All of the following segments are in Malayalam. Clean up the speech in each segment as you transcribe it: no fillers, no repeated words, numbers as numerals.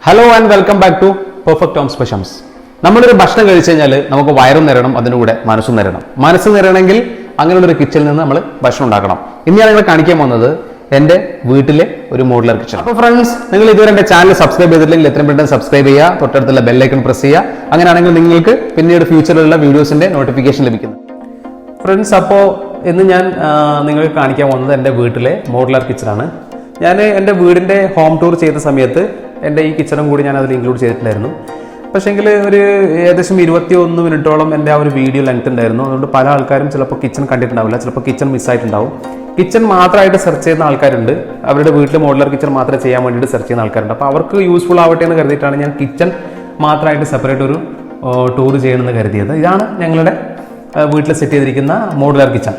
Hello and welcome back to perfect home specials. നമ്മളൊരു ഭക്ഷണം കഴിച്ചു കഴിഞ്ഞാൽ നമുക്ക് വയറും നിറയണം, അതിൻ്റെ കൂടെ മനസ്സും നിറയണം. മനസ്സ് നിറയണമെങ്കിൽ അങ്ങനെയുള്ളൊരു കിച്ചണിൽ നിന്ന് നമ്മൾ ഭക്ഷണം ഉണ്ടാക്കണം. ഇന്ന് ഞാൻ നിങ്ങളെ കാണിക്കാൻ പോകുന്നത് എൻ്റെ വീട്ടിലെ ഒരു മോഡുലർ കിച്ചൺ. അപ്പോൾ ഫ്രണ്ട്സ്, നിങ്ങൾ ഇതുവരെ എൻ്റെ ചാനൽ സബ്സ്ക്രൈബ് ചെയ്തിട്ടില്ലെങ്കിൽ എത്രയും പെട്ടെന്ന് സബ്സ്ക്രൈബ് ചെയ്യുക, തൊട്ടടുത്തുള്ള ബെല്ലൈക്കൺ പ്രസ് ചെയ്യുക. അങ്ങനെയാണെങ്കിൽ നിങ്ങൾക്ക് പിന്നീട് ഫ്യൂച്ചറിലുള്ള വീഡിയോസിൻ്റെ നോട്ടിഫിക്കേഷൻ ലഭിക്കുന്നു. ഫ്രണ്ട്സ്, അപ്പോൾ ഇന്ന് ഞാൻ നിങ്ങൾക്ക് കാണിക്കാൻ പോകുന്നത് എൻ്റെ വീട്ടിലെ മോഡുലർ കിച്ചണാണ്. ഞാൻ എൻ്റെ വീടിൻ്റെ ഹോം ടൂർ ചെയ്ത സമയത്ത് എൻ്റെ ഈ കിച്ചണും കൂടി ഞാൻ അതിൽ ഇൻക്ലൂഡ് ചെയ്തിട്ടുണ്ടായിരുന്നു. പക്ഷേങ്കിൽ ഒരു ഏകദേശം 21 മിനിറ്റോളം എൻ്റെ ആ ഒരു വീഡിയോ ലെങ്ത് ഉണ്ടായിരുന്നു. അതുകൊണ്ട് പല ആൾക്കാരും ചിലപ്പോൾ കിച്ചൺ കണ്ടിട്ടുണ്ടാവില്ല, ചിലപ്പോൾ കിച്ചൺ മിസ്സായിട്ടുണ്ടാവും. കിച്ചൺ മാത്രമായിട്ട് സെർച്ച് ചെയ്യുന്ന ആൾക്കാരുണ്ട്, അവരുടെ വീട്ടിൽ മോഡുലർ കിച്ചൺ മാത്രമേ ചെയ്യാൻ വേണ്ടിയിട്ട് സെർച്ച് ചെയ്യുന്ന ആൾക്കാരുണ്ട്. അപ്പോൾ അവർക്ക് യൂസ്ഫുൾ ആവട്ടെ എന്ന് കരുതിയിട്ടാണ് ഞാൻ കിച്ചൺ മാത്രമായിട്ട് സെപ്പറേറ്റ് ഒരു ടൂർ ചെയ്യണമെന്ന് കരുതിയത്. ഇതാണ് ഞങ്ങളുടെ വീട്ടിൽ സെറ്റ് ചെയ്തിരിക്കുന്ന മോഡുലർ കിച്ചൺ.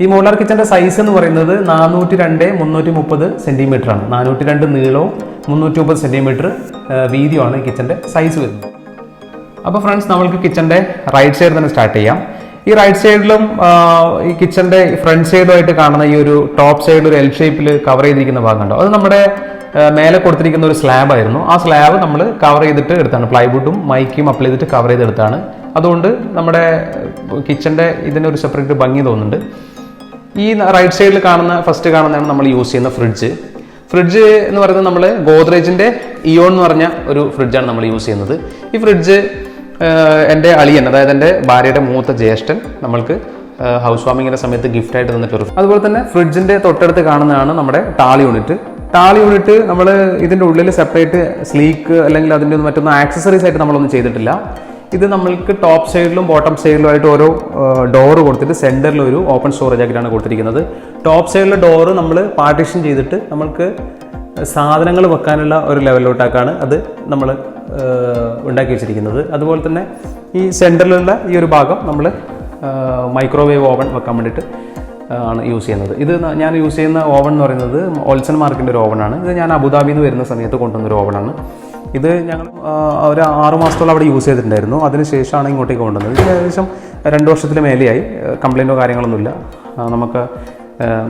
ഈ മോഡുലർ കിച്ചൻ്റെ സൈസ് എന്ന് പറയുന്നത് 402x330 സെൻറ്റിമീറ്റർ ആണ്. 402 നീളവും 330 സെൻറ്റിമീറ്റർ വീതിയുമാണ് ഈ കിച്ചൻ്റെ സൈസ് വരുന്നത്. അപ്പോൾ ഫ്രണ്ട്സ്, നമ്മൾക്ക് കിച്ചൻ്റെ റൈറ്റ് സൈഡ് തന്നെ സ്റ്റാർട്ട് ചെയ്യാം. ഈ റൈറ്റ് സൈഡിലും ഈ കിച്ചൻ്റെ ഫ്രണ്ട് സൈഡുമായിട്ട് കാണുന്ന ഈ ഒരു ടോപ്പ് സൈഡിൽ ഒരു എൽ ഷേപ്പിൽ കവർ ചെയ്തിരിക്കുന്ന ഭാഗം ഉണ്ടോ, അത് നമ്മുടെ മേലെ കൊടുത്തിരിക്കുന്ന ഒരു സ്ലാബ് ആയിരുന്നു. ആ സ്ലാബ് നമ്മൾ കവർ ചെയ്തിട്ട് എടുത്താണ്, പ്ലൈവുഡും മൈക്കും അപ്ലൈ ചെയ്തിട്ട് കവർ ചെയ്തെടുത്താണ്. അതുകൊണ്ട് നമ്മുടെ കിച്ചൻ്റെ ഇതിനൊരു സെപ്പറേറ്റ് ഭംഗി തോന്നുന്നുണ്ട്. ഈ റൈറ്റ് സൈഡിൽ ഫസ്റ്റ് കാണുന്നതാണ് നമ്മൾ യൂസ് ചെയ്യുന്ന ഫ്രിഡ്ജ് എന്ന് പറയുന്നത് നമ്മൾ ഗോദ്രേജിൻ്റെ ഇയോൺ എന്ന് പറഞ്ഞ ഒരു ഫ്രിഡ്ജാണ് നമ്മൾ യൂസ് ചെയ്യുന്നത്. ഈ ഫ്രിഡ്ജ് എൻ്റെ അളിയൻ, അതായത് എൻ്റെ ഭാര്യയുടെ മൂത്ത ജ്യേഷ്ഠൻ നമ്മൾക്ക് ഹൗസ് വാമിങ്ങിൻ്റെ സമയത്ത് ഗിഫ്റ്റായിട്ട് തന്നിട്ടൊരു. അതുപോലെ തന്നെ ഫ്രിഡ്ജിൻ്റെ തൊട്ടടുത്ത് കാണുന്നതാണ് നമ്മുടെ ടാൾ യൂണിറ്റ്. നമ്മൾ ഇതിൻ്റെ ഉള്ളിൽ സെപ്പറേറ്റ് സ്ലീക്ക് അല്ലെങ്കിൽ അതിൻ്റെ മറ്റൊന്നും ആക്സസറീസ് ആയിട്ട് നമ്മളൊന്നും ചെയ്തിട്ടില്ല. ഇത് നമ്മൾക്ക് ടോപ്പ് സൈഡിലും ബോട്ടം സൈഡിലും ആയിട്ട് ഓരോ ഡോറ് കൊടുത്തിട്ട് സെൻറ്ററിൽ ഒരു ഓപ്പൺ സ്റ്റോറേജ് ആക്കിയിട്ടാണ് കൊടുത്തിരിക്കുന്നത്. ടോപ്പ് സൈഡിലെ ഡോറ് നമ്മൾ പാർട്ടീഷൻ ചെയ്തിട്ട് നമ്മൾക്ക് സാധനങ്ങൾ വെക്കാനുള്ള ഒരു ലെവലിലോട്ടാക്കാണ് അത് നമ്മൾ ഉണ്ടാക്കി വെച്ചിരിക്കുന്നത്. അതുപോലെ തന്നെ ഈ സെൻറ്ററിലുള്ള ഈ ഒരു ഭാഗം നമ്മൾ മൈക്രോവേവ് ഓവൻ വെക്കാൻ വേണ്ടിയിട്ട് ആണ് യൂസ് ചെയ്യുന്നത്. ഇത് ഞാൻ യൂസ് ചെയ്യുന്ന ഓവൻ എന്ന് പറയുന്നത് ഓൾസൺ മാർക്കിൻ്റെ ഒരു ഓവനാണ്. ഇത് ഞാൻ അബുദാബിയിൽ നിന്ന് വരുന്ന സമയത്ത് കൊണ്ടുവന്നൊരു ഓവനാണ്. ഇത് ഞങ്ങൾ ഒരു 6 മാസത്തോളം അവിടെ യൂസ് ചെയ്തിട്ടുണ്ടായിരുന്നു. അതിനുശേഷമാണ് ഇങ്ങോട്ടേക്ക് കൊണ്ടുവന്നത്. ഇത് ഏകദേശം 2 വർഷത്തിന് മേലെയായി. കംപ്ലൈൻറ്റോ കാര്യങ്ങളൊന്നുമില്ല. നമുക്ക്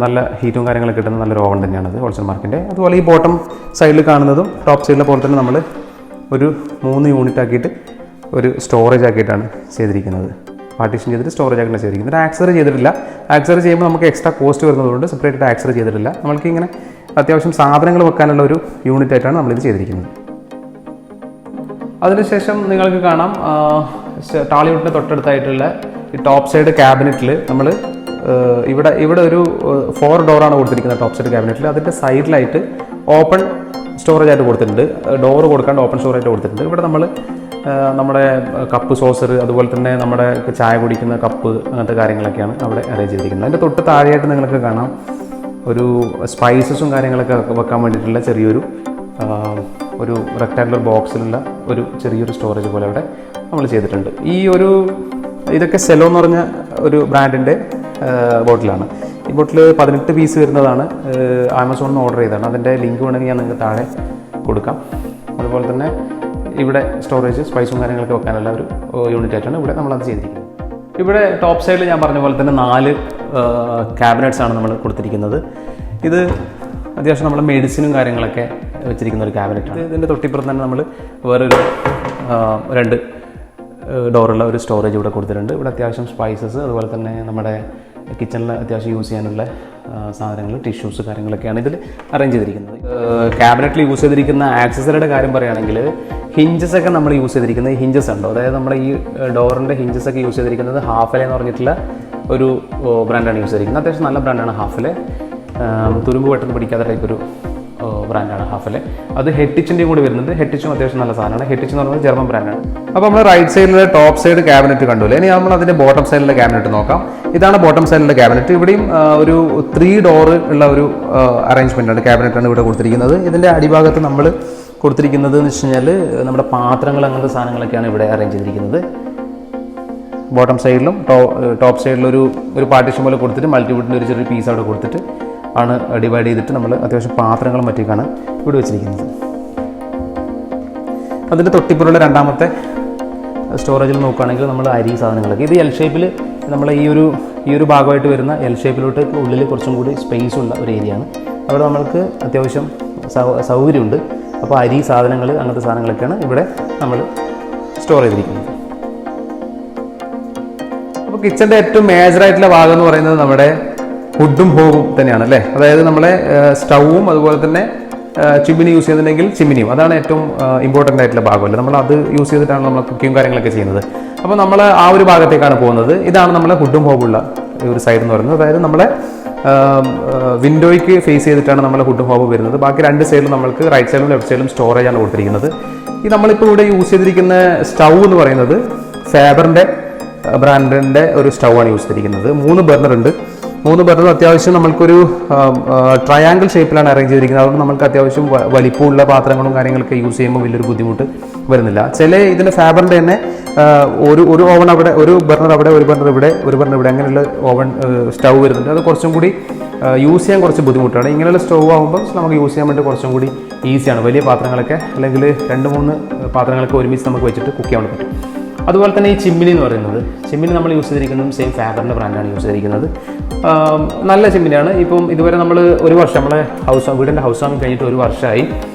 നല്ല ഹീറ്റും കാര്യങ്ങളൊക്കെ കിട്ടുന്ന നല്ലൊരു ഓവൻ തന്നെയാണത്, ഹോൾസെൽ മാർക്കിൻ്റെ. അതുപോലെ ഈ ബോട്ടം സൈഡിൽ കാണുന്നതും ടോപ്പ് സൈഡിലെ പോലെ തന്നെ നമ്മൾ ഒരു 3 യൂണിറ്റ് ആക്കിയിട്ട് ഒരു സ്റ്റോറേജ് ആക്കിയിട്ടാണ് ചെയ്തിരിക്കുന്നത്. പാർട്ടീഷൻ ചെയ്തിട്ട് സ്റ്റോറേജ് ആക്കിയിട്ടാണ് ചെയ്തിരിക്കുന്നത്. ഒരു ആക്സറി ചെയ്തിട്ടില്ല. ആക്സറി ചെയ്യുമ്പോൾ നമുക്ക് എക്സ്ട്രാ കോസ്റ്റ് വരുന്നതുകൊണ്ട് സെപ്പറേറ്റ് ആയിട്ട് ആക്സറി ചെയ്തിട്ടില്ല. നമ്മൾക്ക് ഇങ്ങനെ അത്യാവശ്യം സാധനങ്ങൾ വെക്കാനുള്ള ഒരു യൂണിറ്റ് ആയിട്ടാണ് നമ്മളിത് ചെയ്തിരിക്കുന്നത്. അതിനുശേഷം നിങ്ങൾക്ക് കാണാം ടാളിവുഡിൻ്റെ തൊട്ടടുത്തായിട്ടുള്ള ഈ ടോപ്പ് സൈഡ് ക്യാബിനറ്റിൽ നമ്മൾ ഇവിടെ ഒരു 4 ഡോറാണ് കൊടുത്തിരിക്കുന്നത് ടോപ്പ് സൈഡ് ക്യാബിനറ്റിൽ. അതിൻ്റെ സൈഡിലായിട്ട് ഓപ്പൺ സ്റ്റോറേജ് ആയിട്ട് കൊടുത്തിട്ടുണ്ട്. ഡോറ് കൊടുക്കാണ്ട് ഓപ്പൺ സ്റ്റോറേജ് ആയിട്ട് കൊടുത്തിട്ടുണ്ട്. ഇവിടെ നമ്മൾ നമ്മുടെ കപ്പ് സോസർ, അതുപോലെ തന്നെ നമ്മുടെ ചായ കുടിക്കുന്ന കപ്പ്, അങ്ങനത്തെ കാര്യങ്ങളൊക്കെയാണ് അവിടെ അറേഞ്ച് ചെയ്തിരിക്കുന്നത്. അതിൻ്റെ തൊട്ട് താഴെയായിട്ട് നിങ്ങൾക്ക് കാണാം ഒരു സ്പൈസസും കാര്യങ്ങളൊക്കെ വെക്കാൻ വേണ്ടിയിട്ടുള്ള ചെറിയൊരു ഒരു റെക്ടാങ്കുലർ ബോക്സിലുള്ള ഒരു ചെറിയൊരു സ്റ്റോറേജ് പോലെ അവിടെ നമ്മൾ ചെയ്തിട്ടുണ്ട്. ഇതൊക്കെ സെലോ എന്ന് പറഞ്ഞ ഒരു ബ്രാൻഡിൻ്റെ ബോട്ടിലാണ്. ഈ ബോട്ടിൽ 18 പീസ് വരുന്നതാണ്. ആമസോണിൽ നിന്ന് ഓർഡർ ചെയ്തതാണ്. അതിൻ്റെ ലിങ്ക് വേണമെങ്കിൽ ഞാൻ നിങ്ങൾക്ക് താഴെ കൊടുക്കാം. അതുപോലെ തന്നെ ഇവിടെ സ്റ്റോറേജ് സ്പൈസും കാര്യങ്ങളൊക്കെ വെക്കാനുള്ള ഒരു യൂണിറ്റ് ആയിട്ടാണ് ഇവിടെ നമ്മളത് ചെയ്തിരിക്കുന്നത്. ഇവിടെ ടോപ്പ് സൈഡിൽ ഞാൻ പറഞ്ഞ പോലെ തന്നെ 4 ക്യാബിനറ്റ്സ് ആണ് നമ്മൾ കൊടുത്തിരിക്കുന്നത്. ഇത് അത്യാവശ്യം നമ്മൾ മെഡിസിനും കാര്യങ്ങളൊക്കെ വെച്ചിരിക്കുന്ന ഒരു ക്യാബിനറ്റാണ്. ഇതിൻ്റെ തൊട്ടിപ്പുറത്ത് തന്നെ നമ്മൾ വേറൊരു 2 ഡോറുള്ള ഒരു സ്റ്റോറേജ് ഇവിടെ കൊടുത്തിട്ടുണ്ട്. ഇവിടെ അത്യാവശ്യം സ്പൈസസ്, അതുപോലെ തന്നെ നമ്മുടെ കിച്ചണിൽ അത്യാവശ്യം യൂസ് ചെയ്യാനുള്ള സാധനങ്ങൾ, ടിഷ്യൂസ് കാര്യങ്ങളൊക്കെയാണ് ഇതിൽ അറേഞ്ച് ചെയ്തിരിക്കുന്നത്. ക്യാബിനറ്റിൽ യൂസ് ചെയ്തിരിക്കുന്ന ആക്സസറിയുടെ കാര്യം പറയുകയാണെങ്കിൽ ഹിഞ്ചസൊക്കെ നമ്മൾ യൂസ് ചെയ്തിരിക്കുന്നത് ഹിഞ്ചസ് ഉണ്ടോ, അതായത് നമ്മുടെ ഈ ഡോറിൻ്റെ ഹിഞ്ചസൊക്കെ യൂസ് ചെയ്തിരിക്കുന്നത് ഹാഫലെ എന്ന് പറഞ്ഞിട്ടുള്ള ഒരു ബ്രാൻഡാണ് യൂസ് ചെയ്തിരിക്കുന്നത്. അത്യാവശ്യം നല്ല ബ്രാൻഡാണ് ഹാഫലെ. തുരുമ്പ് പെട്ടെന്ന് പിടിക്കാത്ത ടൈപ്പ് ഒരു ബ്രാൻഡാണ് ഹാഫലെ. അത് ഹെറ്റിച്ചിൻ്റെയും കൂടി വരുന്നുണ്ട്. ഹെറ്റിച്ചും അത്യാവശ്യം നല്ല സാധനമാണ്. ഹെറ്റിച്ച് എന്ന് പറയുന്നത് ജർമ്മൻ ബ്രാൻഡാണ്. അപ്പോൾ നമ്മൾ റൈറ്റ് സൈഡിലെ ടോപ്പ് സൈഡ് ക്യാബിനറ്റ് കണ്ടുല്ലേ. ഇനി നമ്മൾ അതിൻ്റെ ബോട്ടം സൈഡിലെ ക്യാബിനറ്റ് നോക്കാം. ഇതാണ് ബോട്ടം സൈഡിലെ ക്യാബിനറ്റ്. ഇവിടെയും ഒരു 3 ഡോറ് ഉള്ള ഒരു അറേഞ്ച്മെൻറ്റാണ്, ക്യാബിനറ്റാണ് ഇവിടെ കൊടുത്തിരിക്കുന്നത്. ഇതിൻ്റെ അടിഭാഗത്ത് നമ്മൾ കൊടുത്തിരിക്കുന്നത് എന്ന് വെച്ച് കഴിഞ്ഞാൽ നമ്മുടെ പാത്രങ്ങൾ, അങ്ങനത്തെ സാധനങ്ങളൊക്കെയാണ് ഇവിടെ അറേഞ്ച് ചെയ്തിരിക്കുന്നത്. ബോട്ടം സൈഡിലും ടോപ്പ് സൈഡിലും ഒരു പാർട്ടീഷൻ പോലെ കൊടുത്തിട്ട് മൾട്ടിവുഡിൻ്റെ ഒരു ചെറിയ പീസ് അവിടെ കൊടുത്തിട്ട് ആണ് ഡിവൈഡ് ചെയ്തിട്ട് നമ്മൾ അത്യാവശ്യം പാത്രങ്ങളും മറ്റൊക്കെയാണ് ഇവിടെ വെച്ചിരിക്കുന്നത്. അതിൻ്റെ തൊട്ടിപ്പുറമുള്ള രണ്ടാമത്തെ സ്റ്റോറേജിൽ നോക്കുകയാണെങ്കിൽ നമ്മൾ അരി സാധനങ്ങളൊക്കെ, ഇത് എൽ ഷേപ്പിൽ നമ്മൾ ഈ ഒരു ഭാഗമായിട്ട് വരുന്ന എൽ ഷേപ്പിലോട്ട് ഉള്ളിൽ കുറച്ചും കൂടി സ്പേസ് ഉള്ള ഒരു ഏരിയയാണ്. അവിടെ നമ്മൾക്ക് അത്യാവശ്യം സൗകര്യമുണ്ട്. അപ്പോൾ അരി സാധനങ്ങൾ അങ്ങനത്തെ സാധനങ്ങളൊക്കെയാണ് ഇവിടെ നമ്മൾ സ്റ്റോർ ചെയ്തിരിക്കുന്നത്. അപ്പോൾ കിച്ചൻ്റെ ഏറ്റവും മേജറായിട്ടുള്ള ഭാഗം എന്ന് പറയുന്നത് നമ്മുടെ ഹുഡും ഹോബും തന്നെയാണ് അല്ലേ. അതായത് നമ്മളെ സ്റ്റൗവും അതുപോലെ തന്നെ ചിമ്മിനി യൂസ് ചെയ്യുന്നുണ്ടെങ്കിൽ ചിമ്മിനിയും, അതാണ് ഏറ്റവും ഇമ്പോർട്ടൻ്റ് ആയിട്ടുള്ള ഭാഗമല്ലേ. നമ്മൾ അത് യൂസ് ചെയ്തിട്ടാണ് നമ്മൾ കുക്കിങ് കാര്യങ്ങളൊക്കെ ചെയ്യുന്നത്. അപ്പോൾ നമ്മൾ ആ ഒരു ഭാഗത്തേക്കാണ് പോകുന്നത്. ഇതാണ് നമ്മളെ ഹുഡും ഹോബുള്ള ഒരു സൈഡ് എന്ന് പറയുന്നത്. അതായത് നമ്മളെ വിൻഡോയ്ക്ക് ഫേസ് ചെയ്തിട്ടാണ് നമ്മളെ ഹുഡും ഹോബ് വരുന്നത്. ബാക്കി രണ്ട് സൈഡിലും നമുക്ക് റൈറ്റ് സൈഡിലും ലെഫ്റ്റ് സൈഡിലും സ്റ്റോറേജ് ആണ് കൊടുത്തിരിക്കുന്നത്. ഈ നമ്മളിപ്പോൾ ഇവിടെ യൂസ് ചെയ്തിരിക്കുന്ന സ്റ്റൗ എന്ന് പറയുന്നത് ഫാബറിൻ്റെ ബ്രാൻഡിൻ്റെ ഒരു സ്റ്റൗ ആണ് യൂസ് ചെയ്തിരിക്കുന്നത്. 3 ബർണർ ഉണ്ട്. 3 ബർണർ അത്യാവശ്യം നമുക്കൊരു ട്രയാങ്കിൾ ഷേപ്പിലാണ് അറേഞ്ച് ചെയ്തിരിക്കുന്നത്. അതുകൊണ്ട് നമുക്ക് അത്യാവശ്യം വലിപ്പമുള്ള പാത്രങ്ങളും കാര്യങ്ങളൊക്കെ യൂസ് ചെയ്യുമ്പോൾ വലിയൊരു ബുദ്ധിമുട്ട് വരുന്നില്ല. ചില ഇതിൻ്റെ ഫാബറിൻ്റെ തന്നെ ഒരു ഓവൺ അവിടെ, ഒരു ബർണർ അവിടെ, ഒരു ബർണർ ഇവിടെ, ഒരു ബർണർ ഇവിടെ, അങ്ങനെയുള്ള ഓവൺ സ്റ്റൗ വരുന്നുണ്ട്. അത് കുറച്ചും കൂടി യൂസ് ചെയ്യാൻ കുറച്ച് ബുദ്ധിമുട്ടാണ്. ഇങ്ങനെയുള്ള സ്റ്റൗ ആകുമ്പോൾ നമുക്ക് യൂസ് ചെയ്യാൻ വേണ്ടി കുറച്ചും കൂടി ഈസിയാണ്. വലിയ പാത്രങ്ങളൊക്കെ അല്ലെങ്കിൽ 2-3 പാത്രങ്ങളൊക്കെ ഒരുമിച്ച് നമുക്ക് വെച്ചിട്ട് കുക്ക് ചെയ്യാൻ പറ്റും. അതുപോലെ തന്നെ ഈ ചിമ്മിനി എന്ന് പറയുന്നത്, ചിമ്മിനി നമ്മൾ യൂസ് ചെയ്തിരിക്കുന്നതും സെയിം ഫാബറിൻ്റെ ബ്രാൻഡാണ് യൂസ് ചെയ്തിരിക്കുന്നത്. നല്ല ചിമ്മിനിയാണ്. ഇപ്പം ഇതുവരെ നമ്മൾ ഒരു വർഷം നമ്മളെ വീടിൻ്റെ ഹൗസ് വാമിങ് കഴിഞ്ഞിട്ട് 1 വർഷമായി.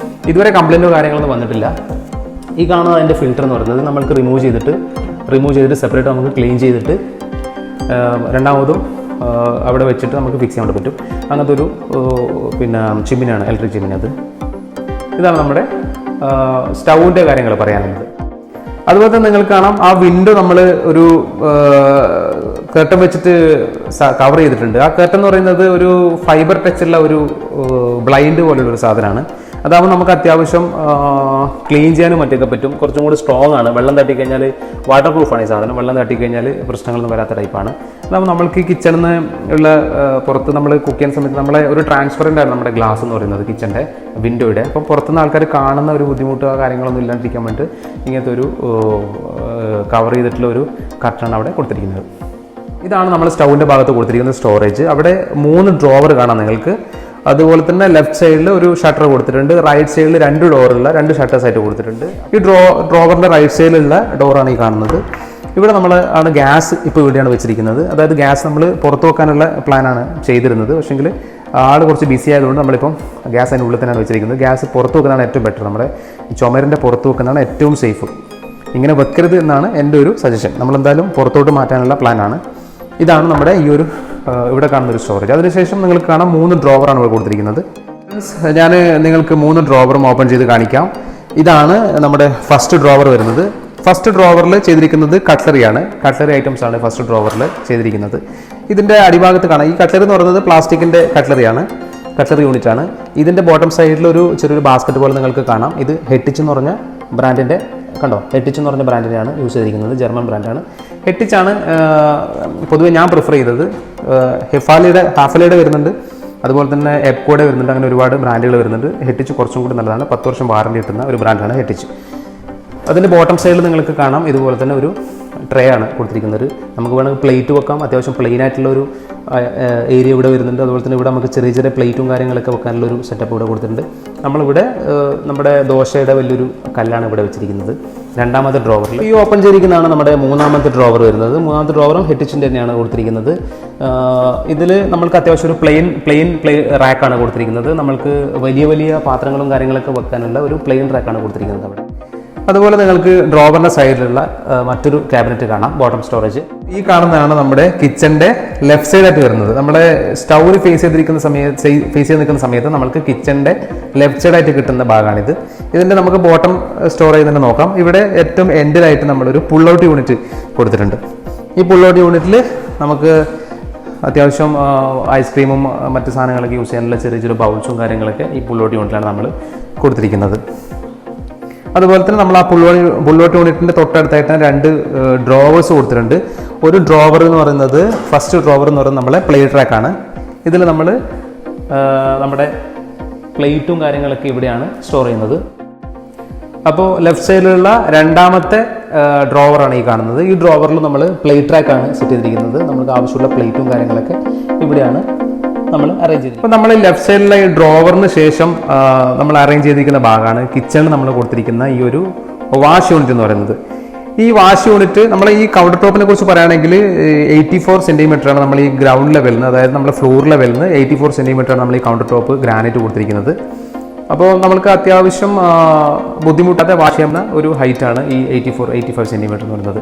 ഇതുവരെ കംപ്ലൈൻറ്റോ കാര്യങ്ങളൊന്നും വന്നിട്ടില്ല. ഈ കാണുന്ന അതിൻ്റെ ഫിൽറ്റർ എന്ന് പറയുന്നത് നമ്മൾക്ക് റിമൂവ് ചെയ്തിട്ട് സെപ്പറേറ്റ് നമുക്ക് ക്ലീൻ ചെയ്തിട്ട് രണ്ടാമതും അവിടെ വെച്ചിട്ട് നമുക്ക് ഫിക്സ് ചെയ്യാൻ പറ്റും. അങ്ങനത്തെ ഒരു ചിമ്മിനിയാണ്, ഇലക്ട്രിക് ചിമ്മിനി. ഇതാണ് നമ്മുടെ സ്റ്റൗവിൻ്റെ കാര്യങ്ങൾ പറയാനുള്ളത്. അതുപോലെ തന്നെ നിങ്ങൾക്ക് കാണാം ആ വിൻഡോ നമ്മൾ ഒരു കർട്ടൻ വെച്ചിട്ട് കവർ ചെയ്തിട്ടുണ്ട്. ആ കർട്ടൻ എന്ന് പറയുന്നത് ഒരു ഫൈബർ ടച്ചുള്ള ഒരു ബ്ലൈൻഡ് പോലുള്ളൊരു സാധനമാണ്. അതാകുമ്പോൾ നമുക്ക് അത്യാവശ്യം ക്ലീൻ ചെയ്യാനും മറ്റൊക്കെ പറ്റും. കുറച്ചും കൂടി സ്ട്രോങ് ആണ്. വെള്ളം തട്ടിക്കഴിഞ്ഞാൽ വാട്ടർ പ്രൂഫാണ് ഈ സാധനം. വെള്ളം തട്ടിക്കഴിഞ്ഞാൽ പ്രശ്നങ്ങളൊന്നും വരാത്ത ടൈപ്പാണ്. അതാകുമ്പോൾ നമ്മൾക്ക് ഈ കിച്ചണിൽ നിന്ന് ഉള്ള പുറത്ത് നമ്മൾ കുക്ക് ചെയ്യുന്ന സമയത്ത് നമ്മളെ ഒരു ട്രാൻസ്പെറൻ്റ് ആണ് നമ്മുടെ ഗ്ലാസ് എന്ന് പറയുന്നത് കിച്ചൻ്റെ വിൻഡോയുടെ. അപ്പം പുറത്തുനിന്ന് ആൾക്കാർ കാണുന്ന ഒരു ബുദ്ധിമുട്ടോ കാര്യങ്ങളൊന്നും ഇല്ലാണ്ടിരിക്കാൻ വേണ്ടി ഇങ്ങനത്തെ ഒരു കവർ ചെയ്തിട്ടുള്ള ഒരു കർട്ടനാണ് അവിടെ കൊടുത്തിരിക്കുന്നത്. ഇതാണ് നമ്മൾ സ്റ്റൗവിൻ്റെ ഭാഗത്ത് കൊടുത്തിരിക്കുന്ന സ്റ്റോറേജ്. അവിടെ 3 ഡ്രോവർ കാണാം നിങ്ങൾക്ക്. അതുപോലെ തന്നെ ലെഫ്റ്റ് സൈഡിൽ ഒരു ഷട്ടർ കൊടുത്തിട്ടുണ്ട്. റൈറ്റ് സൈഡിൽ 2 ഡോറുള്ള 2 ഷട്ടേഴ്സ് ആയിട്ട് കൊടുത്തിട്ടുണ്ട്. ഈ ഡ്രോവറിൻ്റെ റൈറ്റ് സൈഡിലുള്ള ഡോറാണ് ഈ കാണുന്നത്. ഇവിടെ നമ്മൾ ഗ്യാസ് ഇപ്പോൾ ഇവിടെയാണ് വെച്ചിരിക്കുന്നത്. അതായത് ഗ്യാസ് നമ്മൾ പുറത്ത് വെക്കാനുള്ള പ്ലാനാണ് ചെയ്തിരുന്നത്. പക്ഷേങ്കിൽ ആൾ കുറച്ച് ബിസി ആയതുകൊണ്ട് നമ്മളിപ്പം ഗ്യാസ് അതിൻ്റെ ഉള്ളിൽ തന്നെയാണ് വെച്ചിരിക്കുന്നത്. ഗ്യാസ് പുറത്ത് വെക്കുന്നതാണ് ഏറ്റവും ബെറ്റർ. നമ്മുടെ ചുമരിൻ്റെ പുറത്ത് വെക്കുന്നതാണ് ഏറ്റവും സേഫ്. ഇങ്ങനെ വെക്കരുത് എന്നാണ് എൻ്റെ ഒരു സജഷൻ. നമ്മളെന്തായാലും പുറത്തോട്ട് മാറ്റാനുള്ള പ്ലാനാണ്. ഇതാണ് നമ്മുടെ ഈ ഒരു ഇവിടെ കാണുന്ന ഒരു സ്റ്റോറേജ്. അതിനുശേഷം നിങ്ങൾക്ക് കാണാം 3 ഡ്രോവറാണ് ഇവിടെ കൊടുത്തിരിക്കുന്നത്. ഞാൻ നിങ്ങൾക്ക് 3 ഡ്രോവറും ഓപ്പൺ ചെയ്ത് കാണിക്കാം. ഇതാണ് നമ്മുടെ ഫസ്റ്റ് ഡ്രോവർ വരുന്നത്. ഫസ്റ്റ് ഡ്രോവറിൽ ചെയ്തിരിക്കുന്നത് കട്ട്ലറിയാണ്. കട്ട്ലറി ഐറ്റംസ് ആണ് ഫസ്റ്റ് ഡ്രോവറിൽ ചെയ്തിരിക്കുന്നത്. ഇതിൻ്റെ അടിഭാഗത്ത് കാണാം. ഈ കട്ട്ലറി എന്ന് പറയുന്നത് പ്ലാസ്റ്റിക്കിൻ്റെ കട്ട്ലറിയാണ്, കട്ട്ലറി യൂണിറ്റ് ആണ്. ഇതിൻ്റെ ബോട്ടം സൈഡിൽ ഒരു ചെറിയൊരു ബാസ്ക്കറ്റ് പോലെ നിങ്ങൾക്ക് കാണാം. ഇത് ഹെറ്റിച്ച് എന്ന് പറഞ്ഞ ബ്രാൻഡിൻ്റെ, കണ്ടോ, ഹെറ്റിച്ച് എന്ന് പറഞ്ഞ ബ്രാൻഡിനെയാണ് യൂസ് ചെയ്തിരിക്കുന്നത്. ജർമ്മൻ ബ്രാൻഡാണ്. ഹെറ്റിച്ചാണ് പൊതുവെ ഞാൻ പ്രിഫർ ചെയ്തത്. ഹാഫലയുടെ വരുന്നുണ്ട്, അതുപോലെ തന്നെ എപ്കോയുടെ വരുന്നുണ്ട്. അങ്ങനെ ഒരുപാട് ബ്രാൻഡുകൾ വരുന്നുണ്ട്. ഹെറ്റിച്ച് കുറച്ചും കൂടി നല്ലതാണ്. 10 വർഷം വാറണ്ടി കിട്ടുന്ന ഒരു ബ്രാൻഡാണ് ഹെറ്റിച്ച്. അതിൻ്റെ ബോട്ടം സൈഡിൽ നിങ്ങൾക്ക് കാണാം ഇതുപോലെ തന്നെ ഒരു ട്രേ ആണ് കൊടുത്തിരിക്കുന്നത്. നമുക്ക് വേണമെങ്കിൽ പ്ലേറ്റ് വെക്കാം. അത്യാവശ്യം പ്ലെയിൻ ആയിട്ടുള്ള ഒരു ഏരിയ ഇവിടെ വരുന്നുണ്ട്. അതുപോലെ തന്നെ ഇവിടെ നമുക്ക് ചെറിയ ചെറിയ പ്ലേറ്റും കാര്യങ്ങളൊക്കെ വെക്കാനുള്ള ഒരു സെറ്റപ്പ് ഇവിടെ കൊടുത്തിട്ടുണ്ട്. നമ്മളിവിടെ നമ്മുടെ ദോശയുടെ വലിയൊരു കല്ലാണ് ഇവിടെ വെച്ചിരിക്കുന്നത്. രണ്ടാമത്തെ ഡ്രോവറിൽ ഈ ഓപ്പൺ ചെയ്തിരിക്കുന്നതാണ് നമ്മുടെ 3ാമത്തെ ഡ്രോവർ വരുന്നത്. 3ാമത്തെ ഡ്രോവറും ഹെറ്റിച്ചിൻ്റെ തന്നെയാണ് കൊടുത്തിരിക്കുന്നത്. ഇതിൽ നമ്മൾക്ക് അത്യാവശ്യം ഒരു പ്ലെയിൻ റാക്കാണ് കൊടുത്തിരിക്കുന്നത്. നമ്മൾക്ക് വലിയ വലിയ പാത്രങ്ങളും കാര്യങ്ങളൊക്കെ വെക്കാനുള്ള ഒരു പ്ലെയിൻ റാക്കാണ് കൊടുത്തിരിക്കുന്നത് അവിടെ. അതുപോലെ നിങ്ങൾക്ക് ഡ്രോവറിൻ്റെ സൈഡിലുള്ള മറ്റൊരു ക്യാബിനറ്റ് കാണാം, ബോട്ടം സ്റ്റോറേജ്. ഈ കാണുന്നതാണ് നമ്മുടെ കിച്ചൻ്റെ ലെഫ്റ്റ് സൈഡായിട്ട് വരുന്നത്. നമ്മുടെ സ്റ്റൗവിൽ ഫേസ് ചെയ്ത് നിൽക്കുന്ന സമയത്ത് നമുക്ക് കിച്ചൻ്റെ ലെഫ്റ്റ് സൈഡായിട്ട് കിട്ടുന്ന ഭാഗമാണിത്. ഇതിൻ്റെ നമുക്ക് ബോട്ടം സ്റ്റോറേജ് തന്നെ നോക്കാം. ഇവിടെ ഏറ്റവും എൻഡിലായിട്ട് നമ്മളൊരു പുൾ ഔട്ട് യൂണിറ്റ് കൊടുത്തിട്ടുണ്ട്. ഈ പുൾ ഔട്ട് യൂണിറ്റിൽ നമുക്ക് അത്യാവശ്യം ഐസ്ക്രീമും മറ്റ് സാധനങ്ങളൊക്കെ യൂസ് ചെയ്യാനുള്ള ചെറിയ ചെറിയ ബൗൾസും കാര്യങ്ങളൊക്കെ ഈ പുൾ ഔട്ട് യൂണിറ്റിലാണ് നമ്മൾ കൊടുത്തിരിക്കുന്നത്. അതുപോലെ തന്നെ നമ്മൾ ആ പുള്ളോട്ട് യൂണിറ്റിൻ്റെ തൊട്ടടുത്തായിട്ട് 2 ഡ്രോവേഴ്സ് കൊടുത്തിട്ടുണ്ട്. ഒരു ഡ്രോവർ എന്ന് പറയുന്നത്, ഫസ്റ്റ് ഡ്രോവർ എന്ന് പറയുന്നത് നമ്മളെ പ്ലേറ്റ് റാക്കാണ്. ഇതിൽ നമ്മൾ നമ്മുടെ പ്ലേറ്റും കാര്യങ്ങളൊക്കെ ഇവിടെയാണ് സ്റ്റോർ ചെയ്യുന്നത്. അപ്പോൾ ലെഫ്റ്റ് സൈഡിലുള്ള 2ാമത്തെ ഡ്രോവറാണ് ഈ കാണുന്നത്. ഈ ഡ്രോവറിൽ നമ്മൾ പ്ലേറ്റ് റാക്കാണ് സെറ്റ് ചെയ്തിരിക്കുന്നത്. നമുക്ക് ആവശ്യമുള്ള പ്ലേറ്റും കാര്യങ്ങളൊക്കെ ഇവിടെയാണ് നമ്മൾ അറേഞ്ച് ചെയ്തത്. അപ്പോൾ നമ്മൾ ലെഫ്റ്റ് സൈഡിലെ ഈ ഡ്രോവറിന് ശേഷം നമ്മൾ അറേഞ്ച് ചെയ്തിരിക്കുന്ന ഭാഗമാണ് കിച്ചണിൽ നമ്മൾ കൊടുത്തിരിക്കുന്ന ഈ ഒരു വാഷ് യൂണിറ്റ് എന്ന് പറയുന്നത്. ഈ വാഷ് യൂണിറ്റ് നമ്മൾ ഈ കൗണ്ടർ ടോപ്പിനെ കുറിച്ച് പറയുകയാണെങ്കിൽ 84 സെൻറ്റിമീറ്ററാണ് നമ്മൾ ഈ ഗ്രൗണ്ട് ലെവലിൽ നിന്ന്, അതായത് നമ്മുടെ ഫ്ലോർ ലെവലിൽ നിന്ന് 84 സെൻറ്റിമീറ്ററാണ് നമ്മൾ ഈ കൗണ്ടർ ടോപ്പ് ഗ്രാനൈറ്റ് കൊടുത്തിരിക്കുന്നത്. അപ്പോൾ നമുക്ക് അത്യാവശ്യം ബുദ്ധിമുട്ടാതെ വാഷ് ചെയ്യുന്ന ഒരു ഹൈറ്റാണ് ഈ 84-85 സെൻറ്റിമീറ്റർ എന്ന് പറയുന്നത്.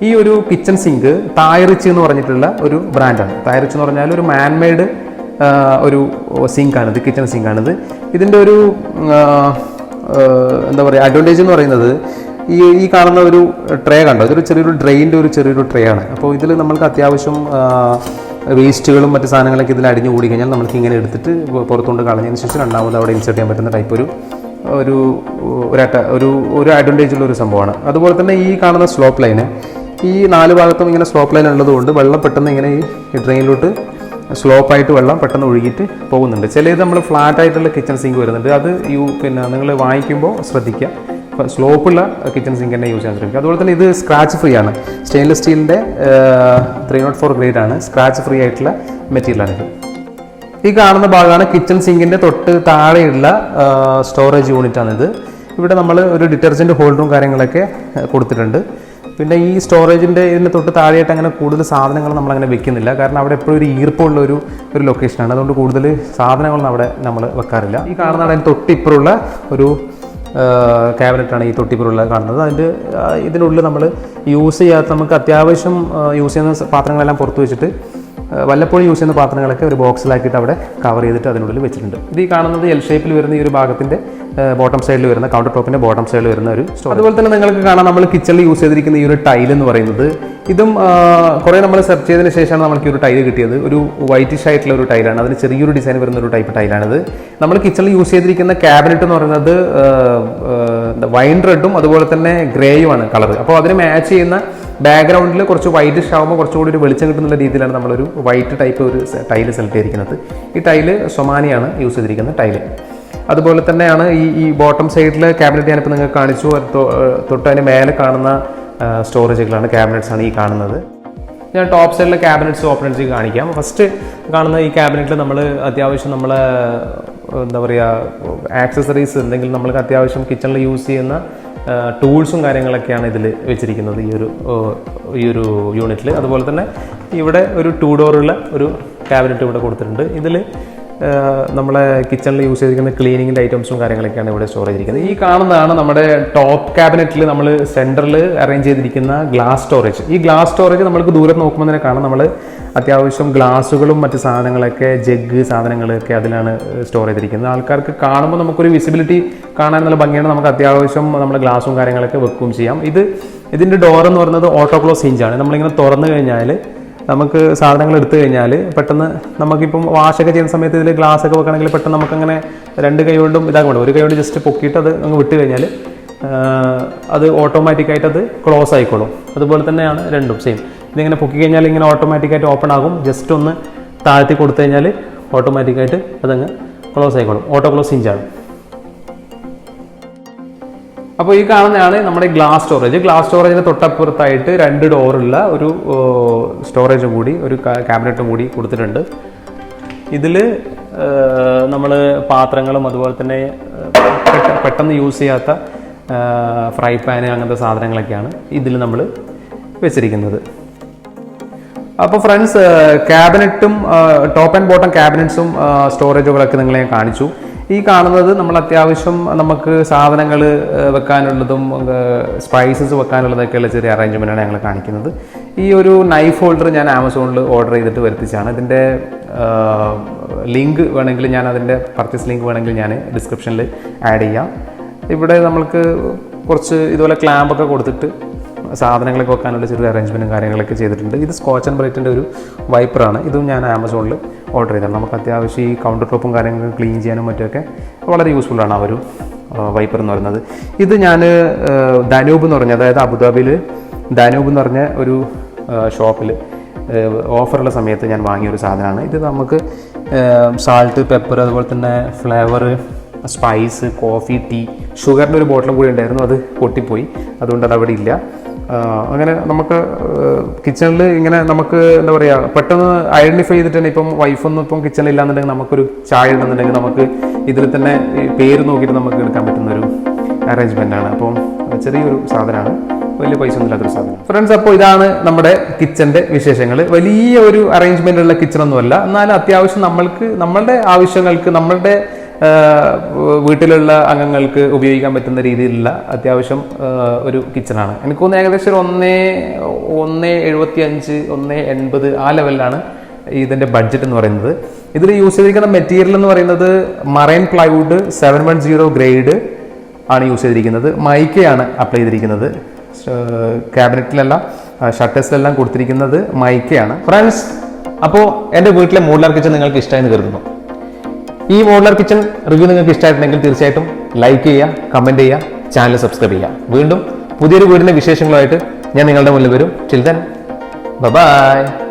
ഈ ഒരു കിച്ചൺ സിങ്ക് തായ്-റിച്ച് എന്ന് പറഞ്ഞിട്ടുള്ള ഒരു ബ്രാൻഡാണ്. തായ്-റിച്ച് എന്ന് പറഞ്ഞാൽ ഒരു മാൻമെയ്ഡ് ഒരു സിങ്കാണിത്, കിച്ചൺ സിങ്കാണിത്. ഇതിൻ്റെ ഒരു എന്താ പറയുക അഡ്വാൻറ്റേജ് എന്ന് പറയുന്നത് ഈ കാണുന്ന ഒരു ട്രേ കണ്ടോ, ഇതൊരു ചെറിയൊരു ട്രേ ആണ്. അപ്പോൾ ഇതിൽ നമ്മൾക്ക് അത്യാവശ്യം വേസ്റ്റുകളും മറ്റ് സാധനങ്ങളൊക്കെ ഇതിൽ അടിഞ്ഞു കൂടി കഴിഞ്ഞാൽ നമുക്ക് ഇങ്ങനെ എടുത്തിട്ട് പുറത്തുകൊണ്ട് കളഞ്ഞതിന് ശേഷം രണ്ടാമത് അവിടെ ഇൻസേർട്ട് ചെയ്യാൻ പറ്റുന്ന ടൈപ്പ് ഒരു അഡ്വാൻറ്റേജ് ഉള്ള ഒരു സംഭവമാണ്. അതുപോലെ തന്നെ ഈ കാണുന്ന സ്ലോപ്പ് ലൈന്, ഈ 4 ഭാഗത്തും ഇങ്ങനെ സ്ലോപ്പ് ലൈൻ ഉള്ളതുകൊണ്ട് വെള്ളം പെട്ടെന്ന് ഇങ്ങനെ ഈ ഡ്രെയിനിലോട്ട് സ്ലോപ്പായിട്ട് വെള്ളം പെട്ടെന്ന് ഒഴുകിയിട്ട് പോകുന്നുണ്ട്. ചിലത് നമ്മൾ ഫ്ലാറ്റ് ആയിട്ടുള്ള കിച്ചൺ സിങ്ക് വരുന്നുണ്ട്, അത് പിന്നെ നിങ്ങൾ വാങ്ങിക്കുമ്പോൾ ശ്രദ്ധിക്കുക, സ്ലോപ്പുള്ള കിച്ചൺ സിങ്ക് തന്നെ യൂസ് ചെയ്യാൻ ശ്രമിക്കുക. അതുപോലെ തന്നെ ഇത് സ്ക്രാച്ച് ഫ്രീ ആണ്, സ്റ്റെയിൻലെസ് സ്റ്റീലിൻ്റെ 304 ഗ്രേഡ് ആണ്, സ്ക്രാച്ച് ഫ്രീ ആയിട്ടുള്ള മെറ്റീരിയലാണിത്. ഈ കാണുന്ന ഭാഗമാണ് കിച്ചൺ സിങ്കിൻ്റെ തൊട്ട് താഴെയുള്ള സ്റ്റോറേജ് യൂണിറ്റാണിത്. ഇവിടെ നമ്മൾ ഒരു ഡിറ്റർജൻറ്റ് ഹോൾഡറും കാര്യങ്ങളൊക്കെ കൊടുത്തിട്ടുണ്ട്. പിന്നെ ഈ സ്റ്റോറേജിൻ്റെ ഇതിന് തൊട്ട് താഴെയായിട്ട് അങ്ങനെ കൂടുതൽ സാധനങ്ങൾ നമ്മളങ്ങനെ വെക്കുന്നില്ല, കാരണം അവിടെ എപ്പോഴും ഒരു ഈർപ്പമുള്ള ഒരു ലൊക്കേഷനാണ്, അതുകൊണ്ട് കൂടുതൽ സാധനങ്ങളൊന്നും അവിടെ നമ്മൾ വെക്കാറില്ല. ഈ കാണുന്നതാണ് അതിന് തൊട്ടിപ്പുറമുള്ള ഒരു ക്യാബിനറ്റാണ് ഈ തൊട്ടിപ്പുറമുള്ള കാണുന്നത്. ഇതിനുള്ളിൽ നമ്മൾ യൂസ് ചെയ്യാത്ത, നമുക്ക് അത്യാവശ്യം യൂസ് ചെയ്യുന്ന പാത്രങ്ങളെല്ലാം പുറത്ത് വെച്ചിട്ട് വല്ലപ്പോഴും യൂസ് ചെയ്യുന്ന പാത്രങ്ങളൊക്കെ ഒരു ബോക്സിലാക്കിയിട്ട് അവിടെ കവർ ചെയ്തിട്ട് അതിനുള്ളിൽ വെച്ചിട്ടുണ്ട്. ഇത് ഈ കാണുന്നത് എൽ ഷേപ്പിൽ വരുന്ന ഈ ഒരു ഭാഗത്തിൻ്റെ ബോട്ടം സൈഡിൽ വരുന്ന, കൗണ്ടർ ടോപ്പിൻ്റെ ബോട്ടം സൈഡിൽ വരുന്ന ഒരു സ്റ്റോർ. അതുപോലെ തന്നെ നിങ്ങൾക്ക് കാണാം നമ്മൾ കിച്ചണിൽ യൂസ് ചെയ്തിരിക്കുന്ന ഈ ഒരു ടൈൽ എന്ന് പറയുന്നത്, ഇതും കുറേ നമ്മൾ സെർച്ച് ചെയ്തതിന് ശേഷമാണ് നമുക്ക് ഈ ഒരു ടൈൽ കിട്ടിയത്. ഒരു വൈറ്റിഷ് ആയിട്ടുള്ള ഒരു ടൈലാണ്, അതിന് ചെറിയൊരു ഡിസൈൻ വരുന്ന ഒരു ടൈപ്പ് ടൈലാണിത്. നമ്മൾ കിച്ചണിൽ യൂസ് ചെയ്തിരിക്കുന്ന ക്യാബിനറ്റ് എന്ന് പറയുന്നത് വൈൻ റെഡും അതുപോലെ തന്നെ ഗ്രേയുമാണ് കളർ. അപ്പോൾ അതിന് മാച്ച് ചെയ്യുന്ന ബാക്ക്ഗ്രൗണ്ടിൽ കുറച്ച് വൈറ്റിഷ് ആകുമ്പോൾ കുറച്ചുകൂടി ഒരു വെളിച്ചം കിട്ടുന്ന രീതിയിലാണ് നമ്മളൊരു വൈറ്റ് ടൈപ്പ് ഒരു ടൈല് സെലക്ട് ചെയ്തിരിക്കുന്നത്. ഈ ടൈല് സൊമാനിയാണ് യൂസ് ചെയ്തിരിക്കുന്ന ടൈല്. അതുപോലെ തന്നെയാണ് ഈ ബോട്ടം സൈഡിലെ ക്യാബിനറ്റ് ഞാനിപ്പോൾ നിങ്ങൾക്ക് കാണിച്ചു. തൊട്ട് അതിന് മേലെ കാണുന്ന സ്റ്റോറേജുകളാണ്, ക്യാബിനറ്റ്സ് ആണ് ഈ കാണുന്നത്. ഞാൻ ടോപ്പ് സൈഡിലെ ക്യാബിനറ്റ്സ് ഓപ്പൺ ചെയ്ത് കാണിക്കാം. ഫസ്റ്റ് കാണുന്ന ഈ ക്യാബിനറ്റിൽ നമ്മൾ അത്യാവശ്യം നമ്മളെ എന്താ പറയുക ആക്സസറീസ്, എന്തെങ്കിലും നമ്മൾക്ക് അത്യാവശ്യം കിച്ചണിൽ യൂസ് ചെയ്യുന്ന ടൂൾസും കാര്യങ്ങളൊക്കെയാണ് ഇതിൽ വെച്ചിരിക്കുന്നത് ഈ ഒരു യൂണിറ്റിൽ. അതുപോലെ തന്നെ ഇവിടെ ഒരു 2 ഡോറുള്ള ഒരു ക്യാബിനറ്റ് ഇവിടെ കൊടുത്തിട്ടുണ്ട്. ഇതിൽ നമ്മളെ കിച്ചണിൽ യൂസ് ചെയ്തിരിക്കുന്ന ക്ലീനിങ്ങിൻ്റെ ഐറ്റംസും കാര്യങ്ങളൊക്കെയാണ് ഇവിടെ സ്റ്റോർ ചെയ്തിരിക്കുന്നത്. ഈ കാണുന്നതാണ് നമ്മുടെ ടോപ്പ് ക്യാബിനറ്റിൽ നമ്മൾ സെൻറ്ററിൽ അറേഞ്ച് ചെയ്തിരിക്കുന്ന ഗ്ലാസ് സ്റ്റോറേജ്. ഈ ഗ്ലാസ് സ്റ്റോറേജ് നമ്മൾക്ക് ദൂരം നോക്കുമ്പോൾ തന്നെ കാണാം, നമ്മൾ അത്യാവശ്യം ഗ്ലാസുകളും മറ്റ് സാധനങ്ങളൊക്കെ, ജഗ് സാധനങ്ങളൊക്കെ അതിലാണ് സ്റ്റോർ ചെയ്തിരിക്കുന്നത്. ആൾക്കാർക്ക് കാണുമ്പോൾ നമുക്കൊരു വിസിബിലിറ്റി കാണാൻ നല്ല ഭംഗിയാണ്, നമുക്ക് അത്യാവശ്യം നമ്മുടെ ഗ്ലാസും കാര്യങ്ങളൊക്കെ വെക്കുകയും ചെയ്യാം. ഇതിൻ്റെ ഡോർ എന്ന് പറയുന്നത് ഓട്ടോ ക്ലോസ് ഹിഞ്ചാണ്. നമ്മളിങ്ങനെ തുറന്നു കഴിഞ്ഞാൽ നമുക്ക് സാധനങ്ങൾ എടുത്തു കഴിഞ്ഞാൽ പെട്ടെന്ന് നമുക്കിപ്പം വാഷൊക്കെ ചെയ്യുന്ന സമയത്ത് ഇതിൽ ഗ്ലാസ് ഒക്കെ വെക്കണമെങ്കിൽ പെട്ടെന്ന് നമുക്കങ്ങനെ 2 കൈ കൊണ്ടും ഇതാക്കണം, ഒരു കൈ കൊണ്ട് ജസ്റ്റ് പൊക്കിയിട്ട് അത് അങ്ങ് വിട്ട് കഴിഞ്ഞാൽ അത് ഓട്ടോമാറ്റിക്കായിട്ട് അത് ക്ലോസ് ആയിക്കോളും. അതുപോലെ തന്നെയാണ് രണ്ടും സെയിം. ഇതിങ്ങനെ പൊക്കി കഴിഞ്ഞാൽ ഇങ്ങനെ ഓട്ടോമാറ്റിക്കായിട്ട് ഓപ്പൺ ആകും. ജസ്റ്റ് ഒന്ന് താഴ്ത്തി കൊടുത്തു കഴിഞ്ഞാൽ ഓട്ടോമാറ്റിക്കായിട്ട് അതങ്ങ് ക്ലോസ് ആയിക്കോളും. ഓട്ടോ ക്ലോസ് ഹിഞ്ചാണ്. അപ്പോൾ ഈ കാണുന്നതാണ് നമ്മുടെ ഗ്ലാസ് സ്റ്റോറേജ്. ഗ്ലാസ് സ്റ്റോറേജിന് തൊട്ടപ്പുറത്തായിട്ട് 2 ഡോറുള്ള ഒരു സ്റ്റോറേജും കൂടി, ഒരു ക്യാബിനറ്റും കൂടി കൊടുത്തിട്ടുണ്ട്. ഇതിൽ നമ്മൾ പാത്രങ്ങളും അതുപോലെ തന്നെ പെട്ടെന്ന് യൂസ് ചെയ്യാത്ത ഫ്രൈ പാന് അങ്ങനത്തെ സാധനങ്ങളൊക്കെയാണ് ഇതിൽ നമ്മൾ വെച്ചിരിക്കുന്നത്. അപ്പോൾ ഫ്രണ്ട്സ്, ക്യാബിനറ്റും ടോപ്പ് ആൻഡ് ബോട്ടം ക്യാബിനറ്റ്സും സ്റ്റോറേജുകളൊക്കെ നിങ്ങളെ കാണിച്ചു. ഈ കാണുന്നത് നമ്മൾ അത്യാവശ്യം നമുക്ക് സാധനങ്ങൾ വെക്കാനുള്ളതും സ്പൈസസ് വെക്കാനുള്ളതൊക്കെയുള്ള ചെറിയ അറേഞ്ച്മെൻറ്റാണ് ഞങ്ങൾ കാണിക്കുന്നത്. ഈ ഒരു നൈഫ് ഹോൾഡർ ഞാൻ ആമസോണിൽ ഓർഡർ ചെയ്തിട്ട് വരുത്തിച്ചാണ്. ഇതിൻ്റെ ലിങ്ക് വേണമെങ്കിൽ ഞാൻ അതിൻ്റെ പർച്ചേസ് ലിങ്ക് വേണമെങ്കിൽ ഞാൻ ഡിസ്ക്രിപ്ഷനിൽ ആഡ് ചെയ്യാം. ഇവിടെ നമ്മൾക്ക് കുറച്ച് ഇതുപോലെ ക്ലാമ്പൊക്കെ കൊടുത്തിട്ട് സാധനങ്ങളൊക്കെ വെക്കാനുള്ള ചെറിയ അറേഞ്ച്മെൻറ്റും കാര്യങ്ങളൊക്കെ ചെയ്തിട്ടുണ്ട്. ഇത് സ്കോച്ച് ആൻഡ് ബ്രൈറ്റിൻ്റെ ഒരു വൈപ്പറാണ്. ഇതും ഞാൻ ആമസോണിൽ ഓർഡർ ചെയ്തതാണ്. നമുക്ക് അത്യാവശ്യം ഈ കൗണ്ടർ ടോപ്പും കാര്യങ്ങളും ക്ലീൻ ചെയ്യാനും മറ്റുമൊക്കെ വളരെ യൂസ്ഫുള്ളാണ് ആ ഒരു വൈപ്പർ എന്ന് പറയുന്നത്. ഇത് ഞാൻ ധനൂബ് എന്ന് പറഞ്ഞ, അതായത് അബുദാബിയിൽ ധനൂബ് എന്ന് പറഞ്ഞ ഒരു ഷോപ്പിൽ ഓഫറുള്ള സമയത്ത് ഞാൻ വാങ്ങിയൊരു സാധനമാണ്. ഇത് നമുക്ക് സാൾട്ട്, പെപ്പർ, അതുപോലെ തന്നെ ഫ്ലേവർ, സ്പൈസ്, കോഫി, ടീ, ഷുഗറിൻ്റെ ഒരു ബോട്ടിലും കൂടി ഉണ്ടായിരുന്നു, അത് പൊട്ടിപ്പോയി, അതുകൊണ്ട് അത് അവിടെ ഇല്ല. അങ്ങനെ നമുക്ക് കിച്ചണിൽ ഇങ്ങനെ നമുക്ക് എന്താ പറയുക പെട്ടെന്ന് ഐഡൻറ്റിഫൈ ചെയ്തിട്ടുണ്ട്. ഇപ്പം വൈഫൊന്നും ഇപ്പം കിച്ചണിൽ ഇല്ലാന്നുണ്ടെങ്കിൽ നമുക്കൊരു ചായ ഇടുന്നുണ്ടെങ്കിൽ നമുക്ക് ഇതിൽ തന്നെ പേര് നോക്കിയിട്ട് നമുക്ക് എടുക്കാൻ പറ്റുന്നൊരു അറേഞ്ച്മെൻറ്റാണ്. അപ്പം ചെറിയൊരു സാധനമാണ്, വലിയ പൈസ ഒന്നും ഇല്ലാത്തൊരു സാധനം. ഫ്രണ്ട്സ്, അപ്പോൾ ഇതാണ് നമ്മുടെ കിച്ചൻ്റെ വിശേഷങ്ങൾ. വലിയ ഒരു അറേഞ്ച്മെൻ്റ് ഉള്ള കിച്ചണൊന്നുമല്ല, എന്നാലും അത്യാവശ്യം നമ്മളുടെ ആവശ്യങ്ങൾക്ക്, നമ്മളുടെ വീട്ടിലുള്ള അംഗങ്ങൾക്ക് ഉപയോഗിക്കാൻ പറ്റുന്ന രീതിയിലുള്ള അത്യാവശ്യം ഒരു കിച്ചണാണ്. എനിക്ക് തോന്നുന്നു ഏകദേശം ഒരു 1.75 1.80 ആ ലെവലിലാണ് ഇതിൻ്റെ ബഡ്ജറ്റ് എന്ന് പറയുന്നത്. ഇതിൽ യൂസ് ചെയ്തിരിക്കുന്ന മെറ്റീരിയൽ എന്ന് പറയുന്നത് മറൈൻ പ്ലൈവുഡ് 710 ഗ്രേഡ് ആണ് യൂസ് ചെയ്തിരിക്കുന്നത്. മൈക്കയാണ് അപ്ലൈ ചെയ്തിരിക്കുന്നത്. ക്യാബിനറ്റിലല്ല, ഷട്ടേഴ്സിലെല്ലാം കൊടുത്തിരിക്കുന്നത് മൈക്കയാണ്. ഫ്രണ്ട്സ്, അപ്പോൾ എൻ്റെ വീട്ടിലെ മോഡുലാർ കിച്ചൺ നിങ്ങൾക്ക് ഇഷ്ടമായെന്ന് കരുതുന്നു. ഈ മോഡുലാർ കിച്ചൺ റിവ്യൂ നിങ്ങൾക്ക് ഇഷ്ടമായിട്ടുണ്ടെങ്കിൽ തീർച്ചയായിട്ടും ലൈക്ക് ചെയ്യുക, കമൻറ്റ് ചെയ്യുക, ചാനൽ സബ്സ്ക്രൈബ് ചെയ്യുക. വീണ്ടും പുതിയൊരു വീടിൻ്റെ വിശേഷങ്ങളുമായിട്ട് ഞാൻ നിങ്ങളുടെ മുന്നിൽ വരും. Till then bye.